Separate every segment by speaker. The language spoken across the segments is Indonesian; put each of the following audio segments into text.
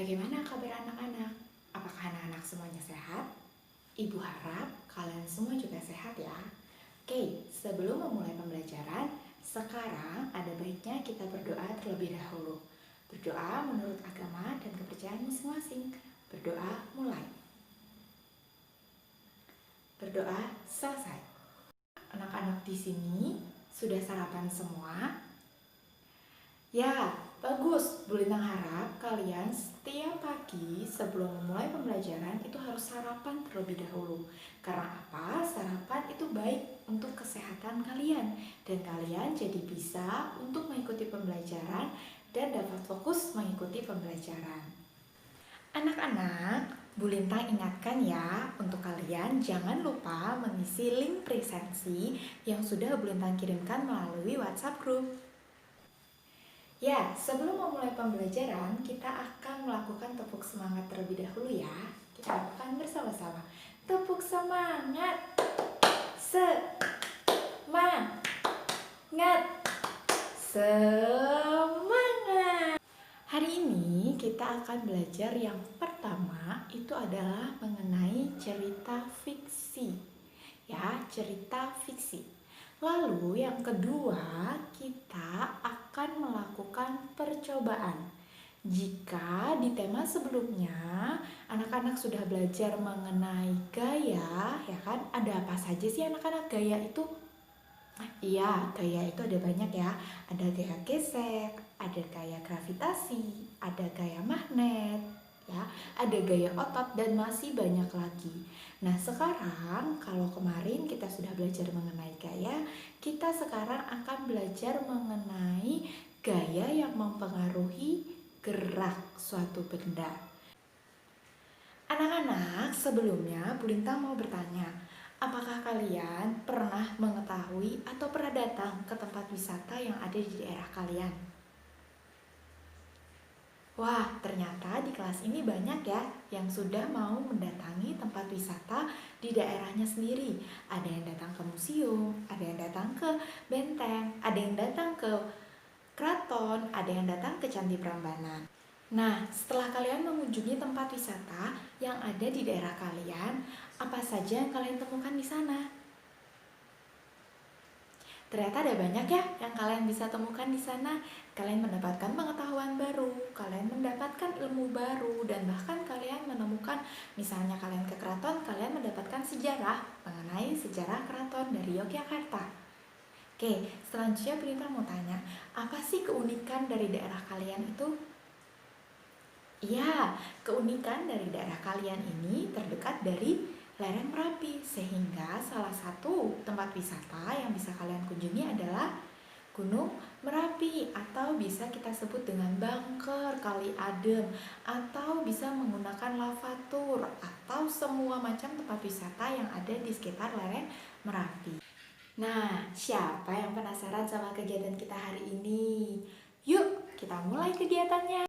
Speaker 1: Bagaimana kabar anak-anak? Apakah anak-anak semuanya sehat? Ibu harap kalian semua juga sehat ya. Oke, sebelum memulai pembelajaran, sekarang ada baiknya kita berdoa terlebih dahulu. Berdoa menurut agama dan kepercayaan masing-masing. Berdoa mulai. Berdoa selesai. Anak-anak di sini sudah sarapan semua? Ya, bagus. Bu Lintang harap kalian setiap pagi sebelum memulai pembelajaran itu harus sarapan terlebih dahulu. Karena apa? Sarapan itu baik untuk kesehatan kalian dan kalian jadi bisa untuk mengikuti pembelajaran dan dapat fokus mengikuti pembelajaran. Anak-anak, Bu Lintang ingatkan ya, untuk kalian jangan lupa mengisi link presensi yang sudah Bu Lintang kirimkan melalui WhatsApp group. Ya, sebelum memulai pembelajaran, kita akan melakukan tepuk semangat terlebih dahulu ya. Kita lakukan bersama-sama. Tepuk semangat. Semangat. Semangat. Hari ini kita akan belajar yang pertama itu adalah mengenai cerita fiksi. Ya, cerita fiksi. Lalu yang kedua, kita akan melakukan percobaan. Jika di tema sebelumnya anak-anak sudah belajar mengenai gaya, ya kan? Ada apa saja sih anak-anak gaya itu? Iya, gaya itu ada banyak ya. Ada gaya gesek, ada gaya gravitasi, ada gaya magnet, ya, ada gaya otot dan masih banyak lagi. Nah, sekarang kalau kemarin kita sudah belajar mengenai gaya, kita sekarang akan belajar mengenai gaya yang mempengaruhi gerak suatu benda. Anak-anak, sebelumnya Bu Lintang mau bertanya, apakah kalian pernah mengetahui atau pernah datang ke tempat wisata yang ada di daerah kalian? Wah, ternyata di kelas ini banyak ya yang sudah mau mendatangi tempat wisata di daerahnya sendiri. Ada yang datang ke museum, ada yang datang ke benteng, ada yang datang ke keraton, ada yang datang ke Candi Prambanan. Nah, setelah kalian mengunjungi tempat wisata yang ada di daerah kalian, apa saja yang kalian temukan di sana? Ternyata ada banyak ya yang kalian bisa temukan di sana. Kalian mendapatkan pengetahuan baru, kalian mendapatkan ilmu baru, dan bahkan kalian menemukan, misalnya kalian ke keraton, kalian mendapatkan sejarah mengenai sejarah keraton dari Yogyakarta. Oke, selanjutnya Prita mau tanya, apa sih keunikan dari daerah kalian itu? Iya, keunikan dari daerah kalian ini terdekat dari lereng Merapi, sehingga salah satu tempat wisata yang bisa kalian kunjungi adalah Gunung Merapi, atau bisa kita sebut dengan Bangker, Kali Adem, atau bisa menggunakan lavatur, atau semua macam tempat wisata yang ada di sekitar lereng Merapi. Nah, siapa yang penasaran sama kegiatan kita hari ini? Yuk, kita mulai kegiatannya.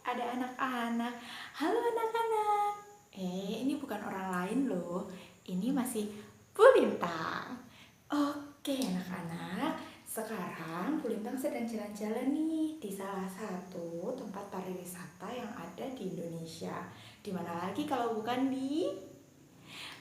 Speaker 1: Ada anak-anak. Halo anak-anak. Ini bukan orang lain loh. Ini masih Bu Lintang. Oke anak-anak, sekarang Bu Lintang sedang jalan-jalan nih di salah satu tempat pariwisata yang ada di Indonesia. Di mana lagi kalau bukan di...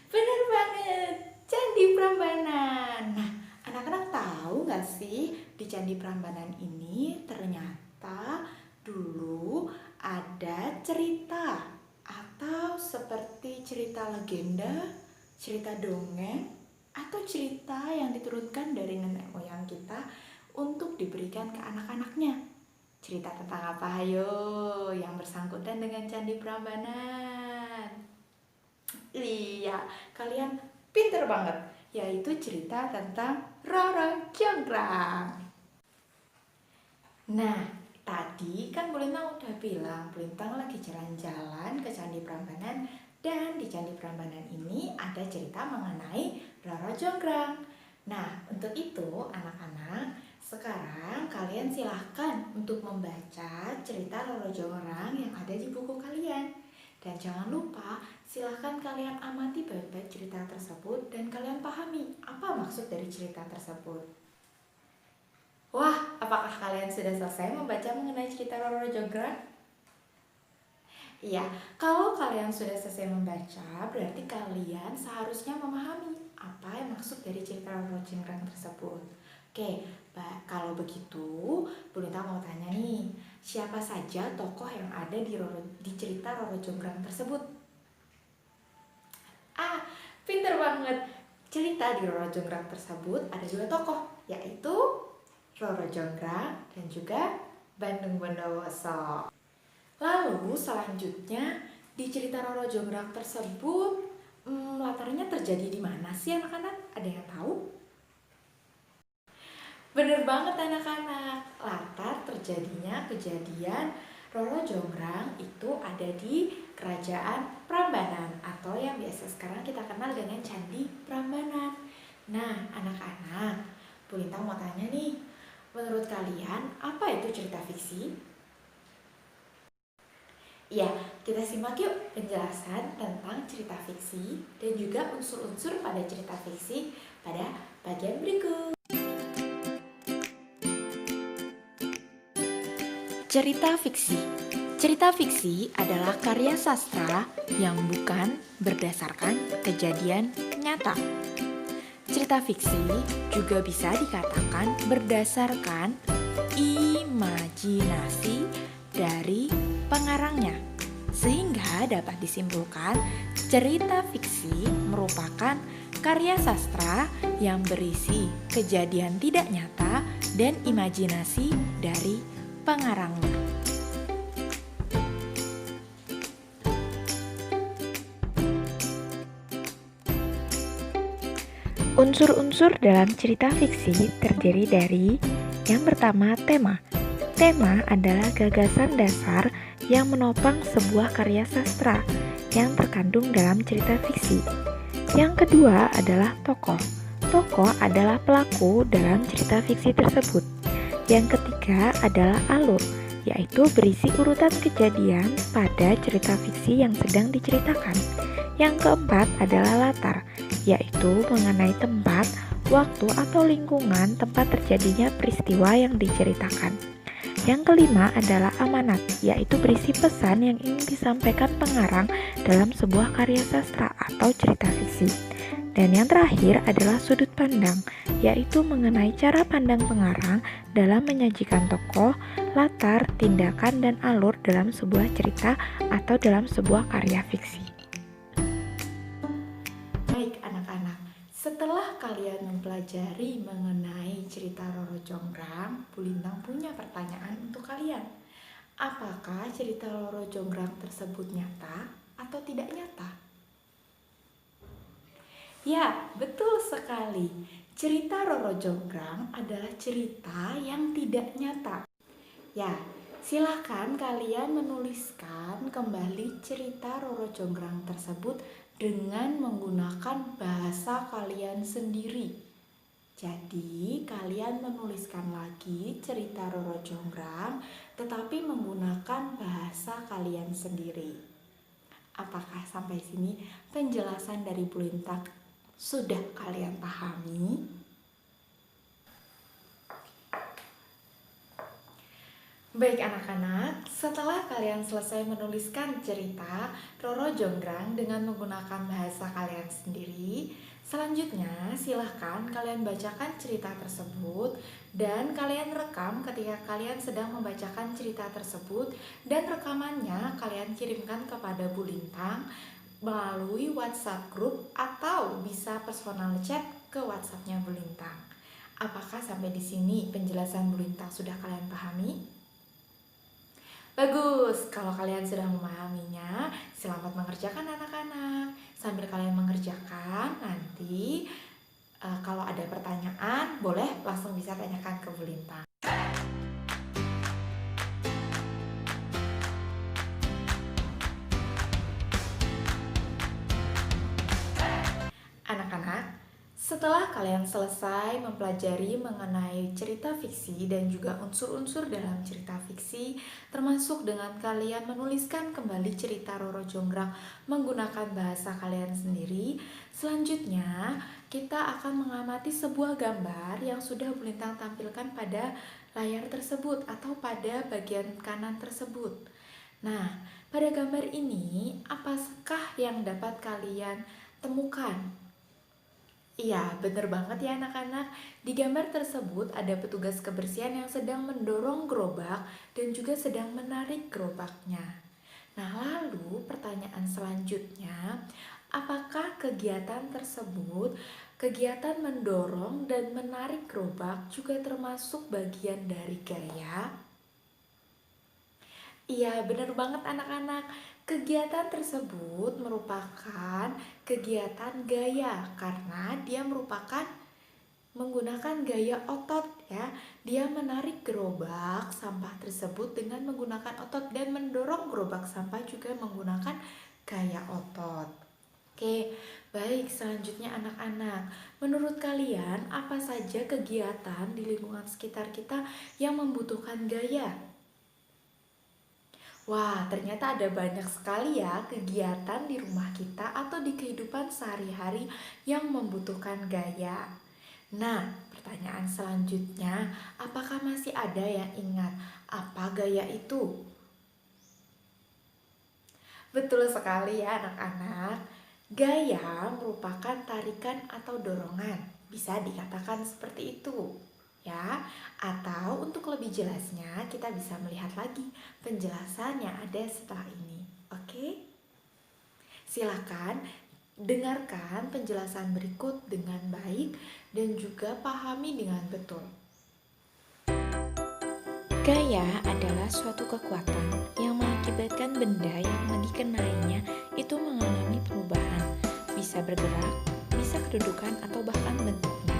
Speaker 1: Benar banget, Candi Prambanan. Nah, anak-anak tahu nggak sih di Candi Prambanan ini ternyata dulu ada cerita atau seperti cerita legenda, cerita dongeng, atau cerita yang diturunkan dari nenek moyang kita untuk diberikan ke anak-anaknya. Cerita tentang apa ayo yang bersangkutan dengan Candi Prambanan? Iya, kalian pinter banget, yaitu cerita tentang Roro Jonggrang. Nah, tadi kan Bu Lintang udah bilang, Bu Lintang lagi jalan-jalan ke Candi Prambanan, dan di Candi Prambanan ini ada cerita mengenai Roro Jonggrang. Nah, untuk itu anak-anak, sekarang kalian silahkan untuk membaca cerita Roro Jonggrang yang ada di buku kalian. Dan jangan lupa, silahkan kalian amati baik-baik cerita tersebut dan kalian pahami apa apa maksud dari cerita tersebut? Wah, apakah kalian sudah selesai membaca mengenai cerita Roro Jonggrang? Iya, kalau kalian sudah selesai membaca, berarti kalian seharusnya memahami apa yang maksud dari cerita Roro Jonggrang tersebut. Oke, kalau begitu, Bu Lintang mau tanya nih, siapa saja tokoh yang ada di cerita Roro Jonggrang tersebut? Pinter banget. Cerita di Roro Jonggrang tersebut ada dua tokoh, yaitu Roro Jonggrang dan juga Bandung Bondowoso. Lalu selanjutnya di cerita Roro Jonggrang tersebut latarnya terjadi di mana sih anak-anak? Ada yang tahu? Bener banget anak-anak, latar terjadinya kejadian Roro Jonggrang itu ada di Kerajaan Prambanan atau yang biasa sekarang kita kenal dengan Candi Prambanan. Nah anak-anak, Bu Lintang mau tanya nih, menurut kalian apa itu cerita fiksi? Ya, kita simak yuk penjelasan tentang cerita fiksi dan juga unsur-unsur pada cerita fiksi pada bagian berikut. Cerita fiksi. Cerita fiksi adalah karya sastra yang bukan berdasarkan kejadian nyata. Cerita fiksi juga bisa dikatakan berdasarkan imajinasi dari pengarangnya, sehingga dapat disimpulkan cerita fiksi merupakan karya sastra yang berisi kejadian tidak nyata dan imajinasi dari pengarangnya. Unsur-unsur dalam cerita fiksi terdiri dari yang pertama, tema. Tema adalah gagasan dasar yang menopang sebuah karya sastra yang terkandung dalam cerita fiksi. Yang kedua adalah tokoh. Tokoh adalah pelaku dalam cerita fiksi tersebut. Yang ketiga adalah alur, yaitu berisi urutan kejadian pada cerita fiksi yang sedang diceritakan. Yang keempat adalah latar, yaitu mengenai tempat, waktu, atau lingkungan tempat terjadinya peristiwa yang diceritakan. Yang kelima adalah amanat, yaitu berisi pesan yang ingin disampaikan pengarang dalam sebuah karya sastra atau cerita fiksi. Dan yang terakhir adalah sudut pandang, yaitu mengenai cara pandang pengarang dalam menyajikan tokoh, latar, tindakan, dan alur dalam sebuah cerita atau dalam sebuah karya fiksi. Baik anak-anak, setelah kalian mempelajari mengenai cerita Roro Jonggrang, Bu Lintang punya pertanyaan untuk kalian. Apakah cerita Roro Jonggrang tersebut nyata atau tidak nyata? Ya, betul sekali. Cerita Roro Jonggrang adalah cerita yang tidak nyata. Ya, silakan kalian menuliskan kembali cerita Roro Jonggrang tersebut dengan menggunakan bahasa kalian sendiri. Jadi, kalian menuliskan lagi cerita Roro Jonggrang tetapi menggunakan bahasa kalian sendiri. Apakah sampai sini penjelasan dari Bu Lintang sudah kalian pahami? Baik anak-anak, setelah kalian selesai menuliskan cerita Roro Jonggrang dengan menggunakan bahasa kalian sendiri, selanjutnya silahkan kalian bacakan cerita tersebut dan kalian rekam ketika kalian sedang membacakan cerita tersebut, dan rekamannya kalian kirimkan kepada Bu Lintang melalui WhatsApp grup atau bisa personal chat ke WhatsAppnya Bu Lintang. Apakah sampai di sini penjelasan Bu Lintang sudah kalian pahami? Bagus, kalau kalian sudah memahaminya, selamat mengerjakan anak-anak. Sambil kalian mengerjakan, nanti kalau ada pertanyaan, boleh langsung bisa tanyakan ke Bu Lintang. Anak-anak, Setelah kalian selesai mempelajari mengenai cerita fiksi dan juga unsur-unsur dalam cerita fiksi, termasuk dengan kalian menuliskan kembali cerita Roro Jonggrang menggunakan bahasa kalian sendiri, selanjutnya kita akan mengamati sebuah gambar yang sudah Bu Lintang tampilkan pada layar tersebut atau pada bagian kanan tersebut. Nah, pada gambar ini, apakah yang dapat kalian temukan? Iya, bener banget ya anak-anak. Di gambar tersebut ada petugas kebersihan yang sedang mendorong gerobak dan juga sedang menarik gerobaknya. Nah, lalu pertanyaan selanjutnya, apakah kegiatan tersebut, kegiatan mendorong dan menarik gerobak juga termasuk bagian dari gaya? Iya, benar banget anak-anak. Kegiatan tersebut merupakan kegiatan gaya karena dia merupakan menggunakan gaya otot ya. Dia menarik gerobak sampah tersebut dengan menggunakan otot dan mendorong gerobak sampah juga menggunakan gaya otot. Oke, baik selanjutnya anak-anak. Menurut kalian apa saja kegiatan di lingkungan sekitar kita yang membutuhkan gaya? Wah, ternyata ada banyak sekali ya kegiatan di rumah kita atau di kehidupan sehari-hari yang membutuhkan gaya. Nah, pertanyaan selanjutnya, apakah masih ada yang ingat apa gaya itu? Betul sekali ya anak-anak. Gaya merupakan tarikan atau dorongan. Bisa dikatakan seperti itu. Ya, atau untuk lebih jelasnya kita bisa melihat lagi penjelasan yang ada setelah ini. Oke? Silakan dengarkan penjelasan berikut dengan baik dan juga pahami dengan betul.
Speaker 2: Gaya adalah suatu kekuatan yang mengakibatkan benda yang dikenainya itu mengalami perubahan, bisa bergerak, bisa kedudukan atau bahkan bentuknya.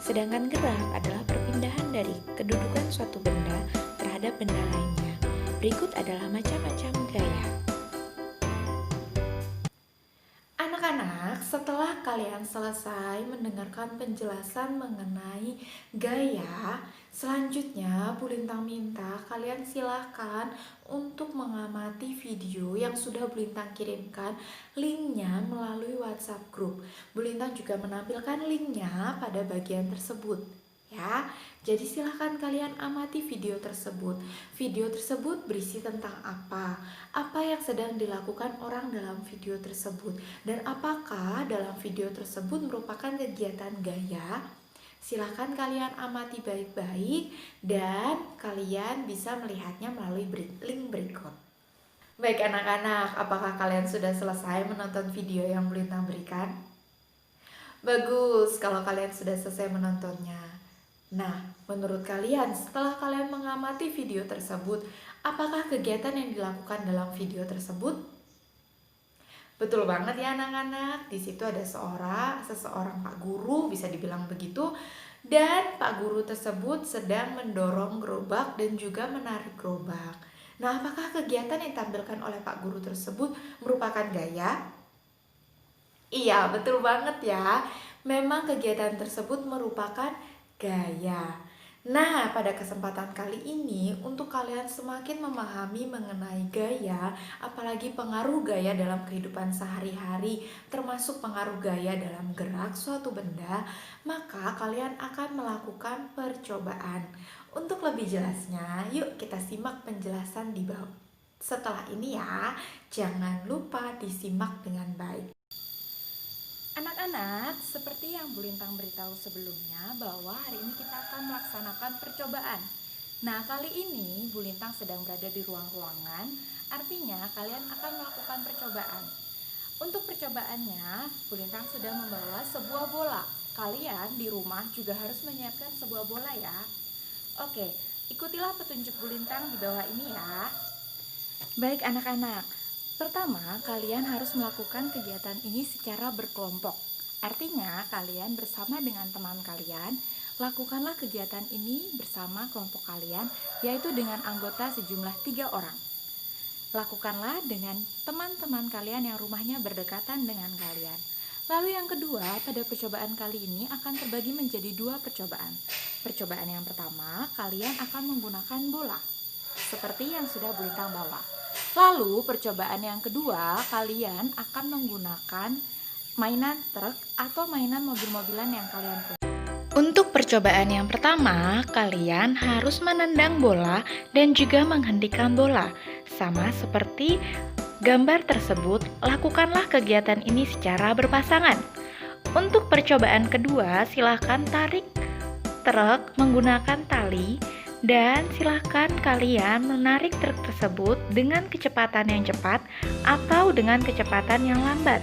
Speaker 2: Sedangkan gerak adalah perpindahan dari kedudukan suatu benda terhadap benda lainnya. Berikut adalah macam-macam gaya.
Speaker 1: Anak-anak, setelah kalian selesai mendengarkan penjelasan mengenai gaya, selanjutnya Bu Lintang minta kalian silahkan untuk mengamati video yang sudah Bu Lintang kirimkan linknya melalui WhatsApp group. Bu Lintang juga menampilkan linknya pada bagian tersebut. Ya, jadi silahkan kalian amati video tersebut. Video tersebut berisi tentang apa? Apa yang sedang dilakukan orang dalam video tersebut? Dan apakah dalam video tersebut merupakan kegiatan gaya? Silahkan kalian amati baik-baik dan kalian bisa melihatnya melalui link berikut. Baik anak-anak, apakah kalian sudah selesai menonton video yang Bu Lintang berikan? Bagus kalau kalian sudah selesai menontonnya. Nah, menurut kalian setelah kalian mengamati video tersebut, apakah kegiatan yang dilakukan dalam video tersebut? Betul banget ya anak-anak. Di situ ada seseorang Pak Guru, bisa dibilang begitu. Dan Pak Guru tersebut sedang mendorong gerobak dan juga menarik gerobak. Nah, apakah kegiatan yang ditampilkan oleh Pak Guru tersebut merupakan gaya? Iya, betul banget ya. Memang kegiatan tersebut merupakan gaya. Nah, pada kesempatan kali ini, untuk kalian semakin memahami mengenai gaya, apalagi pengaruh gaya dalam kehidupan sehari-hari, termasuk pengaruh gaya dalam gerak suatu benda, maka kalian akan melakukan percobaan. Untuk lebih jelasnya, yuk kita simak penjelasan di bawah. Setelah ini ya, jangan lupa disimak dengan baik. Anak-anak, seperti yang Bu Lintang beritahu sebelumnya bahwa hari ini kita akan melaksanakan percobaan. Nah, kali ini Bu Lintang sedang berada di ruang-ruangan, artinya kalian akan melakukan percobaan. Untuk percobaannya, Bu Lintang sudah membawa sebuah bola. Kalian di rumah juga harus menyiapkan sebuah bola ya. Oke, ikutilah petunjuk Bu Lintang di bawah ini ya. Baik anak-anak, pertama kalian harus melakukan kegiatan ini secara berkelompok. Artinya kalian bersama dengan teman kalian, lakukanlah kegiatan ini bersama kelompok kalian, yaitu dengan anggota sejumlah 3 orang. Lakukanlah dengan teman-teman kalian yang rumahnya berdekatan dengan kalian. Lalu yang kedua, pada percobaan kali ini akan terbagi menjadi dua percobaan. Percobaan yang pertama, kalian akan menggunakan bola, seperti yang sudah Bu Lintang bawa. Lalu percobaan yang kedua, kalian akan menggunakan mainan truk atau mainan mobil-mobilan yang kalian punya.
Speaker 2: Untuk percobaan yang pertama, kalian harus menendang bola dan juga menghentikan bola. Sama seperti gambar tersebut, lakukanlah kegiatan ini secara berpasangan. Untuk percobaan kedua, silakan tarik truk menggunakan tali dan silakan kalian menarik truk tersebut dengan kecepatan yang cepat atau dengan kecepatan yang lambat.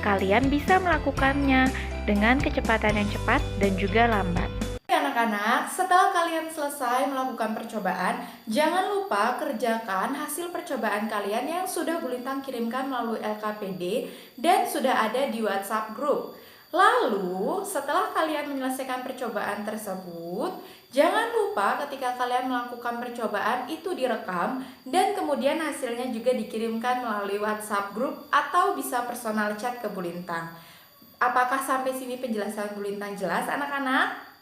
Speaker 2: Kalian bisa melakukannya dengan kecepatan yang cepat dan juga lambat.
Speaker 1: Anak-anak, setelah kalian selesai melakukan percobaan, jangan lupa kerjakan hasil percobaan kalian yang sudah Bu Lintang kirimkan melalui LKPD dan sudah ada di WhatsApp group. Lalu, setelah kalian menyelesaikan percobaan tersebut, jangan lupa ketika kalian melakukan percobaan itu direkam dan kemudian hasilnya juga dikirimkan melalui WhatsApp group atau bisa personal chat ke Bu Lintang. Apakah sampai sini penjelasan Bu Lintang jelas, anak-anak?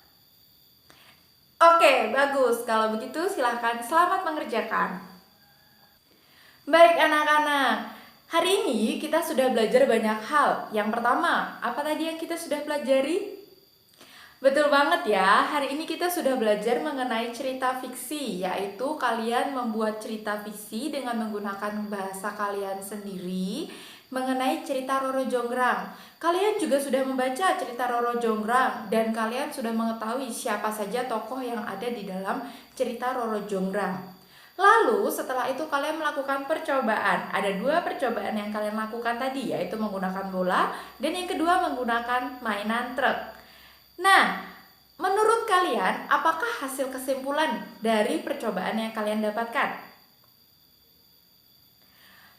Speaker 1: Oke, bagus. Kalau begitu silahkan selamat mengerjakan. Baik anak-anak, hari ini kita sudah belajar banyak hal. Yang pertama, apa tadi yang kita sudah pelajari? Betul banget ya, hari ini kita sudah belajar mengenai cerita fiksi, yaitu kalian membuat cerita fiksi dengan menggunakan bahasa kalian sendiri mengenai cerita Roro Jonggrang. Kalian juga sudah membaca cerita Roro Jonggrang dan kalian sudah mengetahui siapa saja tokoh yang ada di dalam cerita Roro Jonggrang. Lalu setelah itu kalian melakukan percobaan. Ada dua percobaan yang kalian lakukan tadi, yaitu menggunakan bola dan yang kedua menggunakan mainan truk. Nah, menurut kalian apakah hasil kesimpulan dari percobaan yang kalian dapatkan?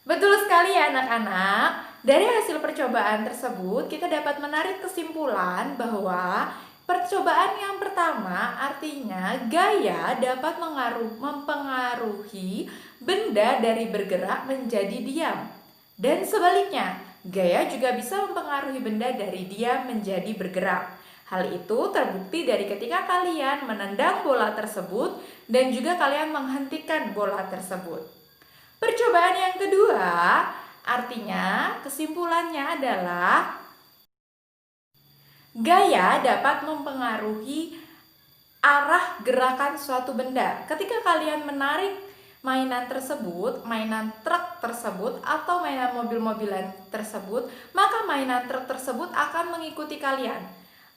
Speaker 1: Betul sekali ya anak-anak. Dari hasil percobaan tersebut kita dapat menarik kesimpulan bahwa percobaan yang pertama artinya gaya dapat mempengaruhi benda dari bergerak menjadi diam. Dan sebaliknya, gaya juga bisa mempengaruhi benda dari diam menjadi bergerak. Hal itu terbukti dari ketika kalian menendang bola tersebut dan juga kalian menghentikan bola tersebut. Percobaan yang kedua, artinya kesimpulannya adalah gaya dapat mempengaruhi arah gerakan suatu benda. Ketika kalian menarik mainan tersebut, mainan truk tersebut atau mainan mobil-mobilan tersebut, maka mainan truk tersebut akan mengikuti kalian.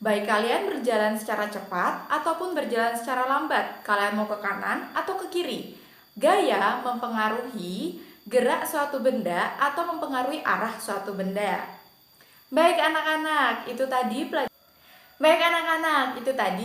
Speaker 1: Baik kalian berjalan secara cepat ataupun berjalan secara lambat, kalian mau ke kanan atau ke kiri. Gaya mempengaruhi gerak suatu benda atau mempengaruhi arah suatu benda. Baik anak-anak, itu tadi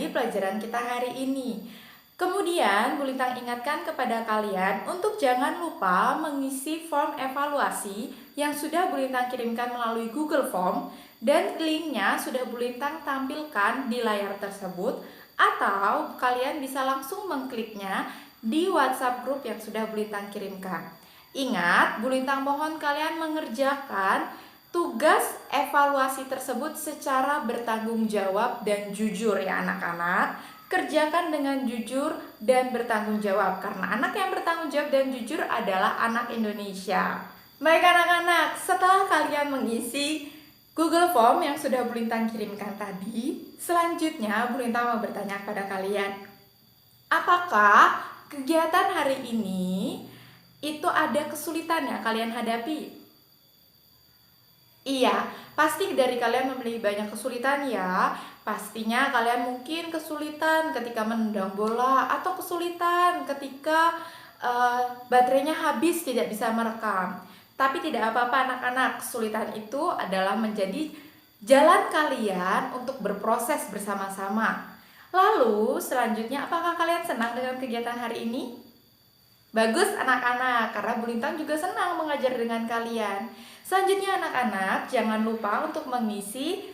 Speaker 1: pelajaran kita hari ini. Kemudian Bu Lintang ingatkan kepada kalian untuk jangan lupa mengisi form evaluasi yang sudah Bu Lintang kirimkan melalui Google Form dan linknya sudah Bu Lintang tampilkan di layar tersebut, atau kalian bisa langsung mengkliknya di WhatsApp group yang sudah Bu Lintang kirimkan. Ingat, Bu Lintang mohon kalian mengerjakan tugas evaluasi tersebut secara bertanggung jawab dan jujur ya anak-anak. Kerjakan dengan jujur dan bertanggung jawab, karena anak yang bertanggung jawab dan jujur adalah anak Indonesia. Baik anak-anak, setelah kalian mengisi Google Form yang sudah Bu Lintang kirimkan tadi, selanjutnya Bu Lintang mau bertanya kepada kalian, apakah kegiatan hari ini itu ada kesulitan yang kalian hadapi? Iya, pasti dari kalian memiliki banyak kesulitan ya. Pastinya kalian mungkin kesulitan ketika menendang bola atau kesulitan ketika baterainya habis tidak bisa merekam. Tapi tidak apa-apa anak-anak, kesulitan itu adalah menjadi jalan kalian untuk berproses bersama-sama. Lalu selanjutnya, apakah kalian senang dengan kegiatan hari ini? Bagus anak-anak, karena Bu Lintang juga senang mengajar dengan kalian. Selanjutnya anak-anak, jangan lupa untuk mengisi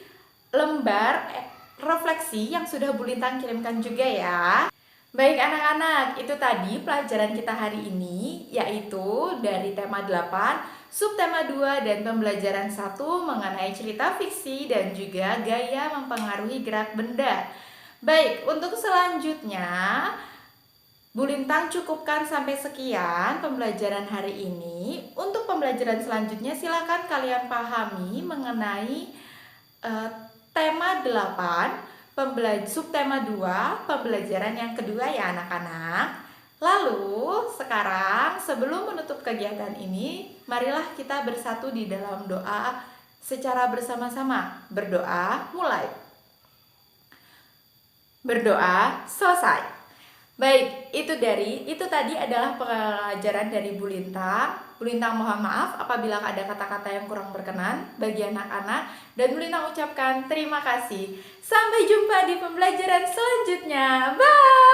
Speaker 1: lembar refleksi yang sudah Bu Lintang kirimkan juga ya. Baik anak-anak, itu tadi pelajaran kita hari ini, yaitu dari tema 8, subtema 2 dan pembelajaran 1 mengenai cerita fiksi dan juga gaya mempengaruhi gerak benda. Baik, untuk selanjutnya Bu Lintang cukupkan sampai sekian pembelajaran hari ini. Untuk pembelajaran selanjutnya silakan kalian pahami mengenai tema 8, subtema 2, pembelajaran yang kedua ya anak-anak. Lalu sekarang sebelum menutup kegiatan ini, marilah kita bersatu di dalam doa secara bersama-sama. Berdoa mulai. Berdoa selesai. Baik, itu tadi adalah pelajaran dari Bu Lintang. Bu Lintang mohon maaf apabila ada kata-kata yang kurang berkenan bagi anak-anak, dan Bu Lintang ucapkan terima kasih. Sampai jumpa di pembelajaran selanjutnya. Bye.